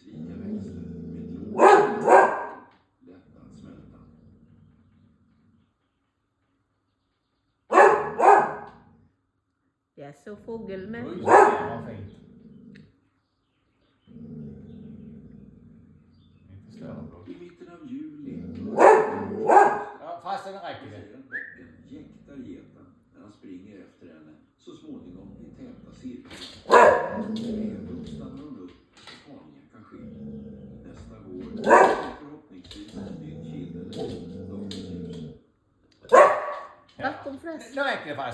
näringsrika växter med låg lätta att smälta. Jag såg fågel med. Oj, vad fint. Inte slöblått. I mitten av juli Ja, fast den räcker det. ser att bäcken jäktar geten när han springer efter henne så småningom i täta cirklar. Redo stannar hon upp så parningen kan ske. Nästa vår förhoppningsvis en ny kille dagens ljus. Bakom förresten. Nu räcker det fast.